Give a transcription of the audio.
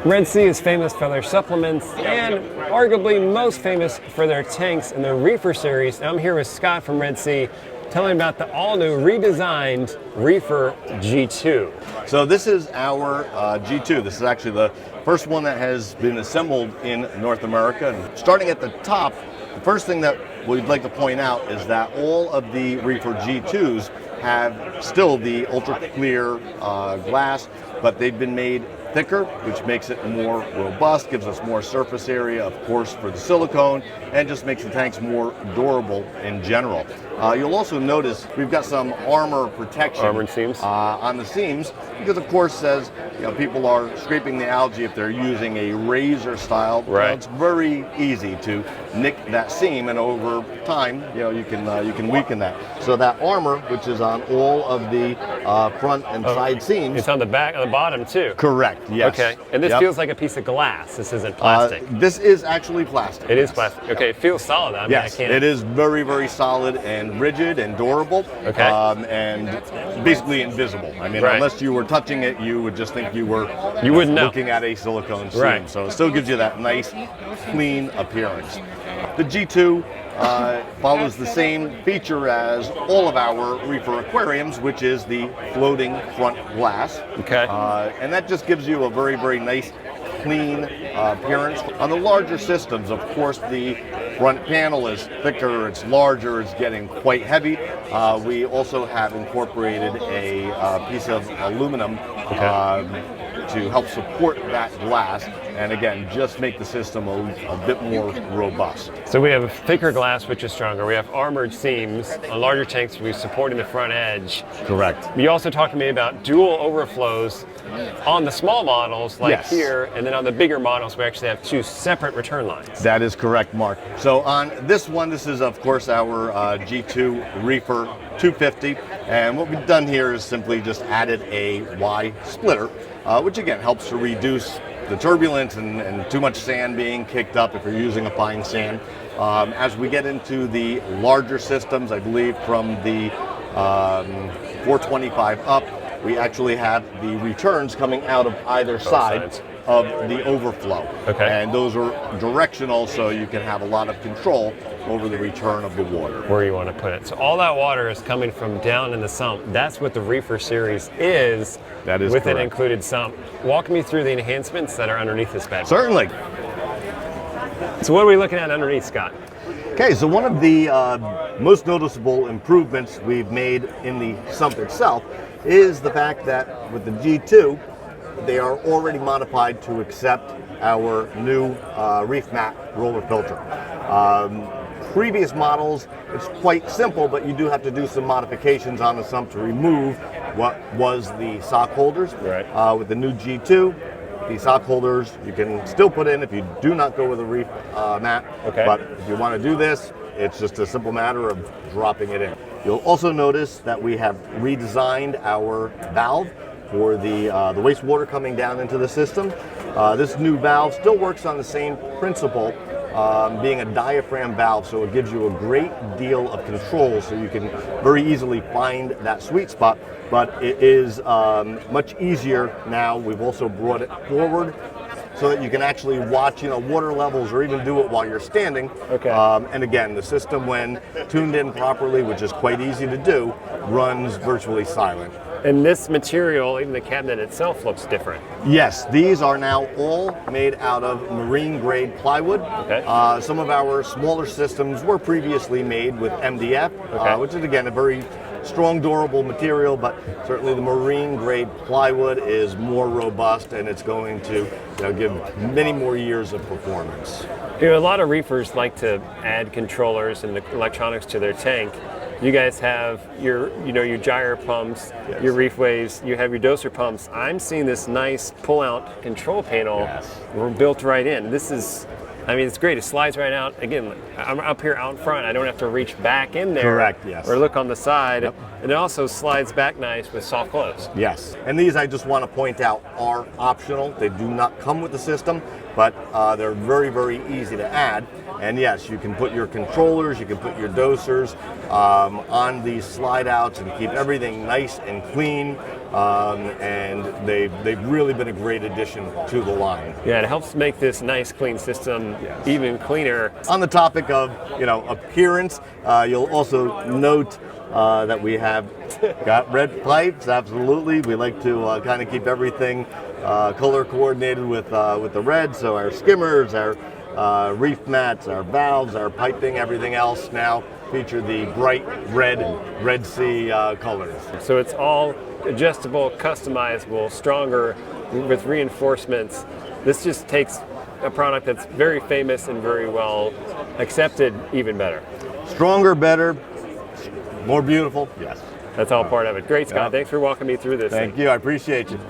Red Sea is famous for their supplements and arguably most famous for their tanks in the Reefer series. I'm here with Scott from Red Sea telling about the all-new redesigned Reefer G2. So this is our G2. This is actually the first one that has been assembled in North America. And starting at the top, the first thing that we'd like to point out is that all of the Reefer G2s have still the ultra clear glass, but they've been made thicker, which makes it more robust, gives us more surface area, of course, for the silicone, and just makes the tanks more durable in general. You'll also notice we've got some armor protection Armored seams. On the seams, because of course, as people are scraping the algae if they're using a razor style. Right. It's very easy to nick that seam, and over time, you can weaken that. So that armor, which is on all of the front and side seams, It's on the back, on the bottom too. correct. Yes. Okay, and this feels like a piece of glass. This isn't plastic. This is actually plastic. It is plastic. Okay, it feels solid. I mean, Yes, I can't. it is very, very solid and rigid and durable. Okay. And basically invisible. I mean, Right. unless you were touching it, you would just think you were wouldn't know. looking at a silicone seam. Right. So it still gives you that nice, clean appearance. The G2 follows the same feature as all of our Reefer Aquariums, which is the floating front glass. Okay. And that just gives you a very, very nice, clean appearance. On the larger systems, of course, the front panel is thicker, it's larger, it's getting quite heavy. We also have incorporated a piece of aluminum to help support that glass, and again, just make the system a bit more robust. So we have a thicker glass, which is stronger. We have armored seams on larger tanks. We're supporting the front edge. Correct. You also talked to me about dual overflows on the small models, like Yes. here, and then on the bigger models, we actually have two separate return lines. That is correct, Mark. So on this one, this is of course our G2 Reefer 250, and what we've done here is simply just added a Y splitter, which again helps to reduce the turbulence and too much sand being kicked up if you're using a fine sand. As we get into the larger systems, I believe from the 425 up, we actually have the returns coming out of either side sides of the overflow. Okay. And those are directional, so you can have a lot of control over the return of the water. Where you want to put it. So all that water is coming from down in the sump. That's what the Reefer series is. That is with correct. an included sump. Walk me through the enhancements that are underneath this bed. Certainly. So what are we looking at underneath, Scott? Okay, so one of the most noticeable improvements we've made in the sump itself is the fact that with the G2, they are already modified to accept our new ReefMat roller filter. Previous models, it's quite simple, but you do have to do some modifications on the sump to remove what was the sock holders. Right. With the new G2, the sock holders you can still put in if you do not go with a reef mat. Okay. But if you want to do this, it's just a simple matter of dropping it in. You'll also notice that we have redesigned our valve for the wastewater coming down into the system. This new valve still works on the same principle, being a diaphragm valve, so it gives you a great deal of control, so you can very easily find that sweet spot, but it is much easier now. We've also brought it forward so that you can actually watch water levels, or even do it while you're standing. Okay. And again, the system, when tuned in properly, which is quite easy to do, runs virtually silent. And this material, even the cabinet itself, looks different. Yes, these are now all made out of marine grade plywood. Okay. Some of our smaller systems were previously made with MDF, which is again a very strong, durable material, but certainly the marine grade plywood is more robust, and it's going to give many more years of performance. A lot of reefers like to add controllers and the electronics to their tank. You guys have your gyre pumps, Yes. your reefways, you have your doser pumps. I'm seeing this nice pull-out control panel Yes. built right in. This is, I mean, it's great. It slides right out. Again, I'm up here out front. I don't have to reach back in there. Correct, yes. Or look on the side. Yep. And it also slides back nice with soft close. Yes, and these, I just want to point out, are optional. They do not come with the system. but they're very, very easy to add. And yes, you can put your controllers, you can put your dosers on these slide outs and keep everything nice and clean. And they've really been a great addition to the line. Yeah, it helps make this nice, clean system even cleaner. On the topic of appearance, you'll also note that we have got red pipes. Absolutely, we like to kind of keep everything color coordinated with the red. So our skimmers, our reef mats, our valves, our piping, everything else now feature the bright Red Sea colors. So it's all adjustable, customizable, stronger with reinforcements. This just takes a product that's very famous and very well accepted even better. Stronger, better, more beautiful, yes. That's all part of it. Great, Scott. Thanks for walking me through this. Thank you. I appreciate you.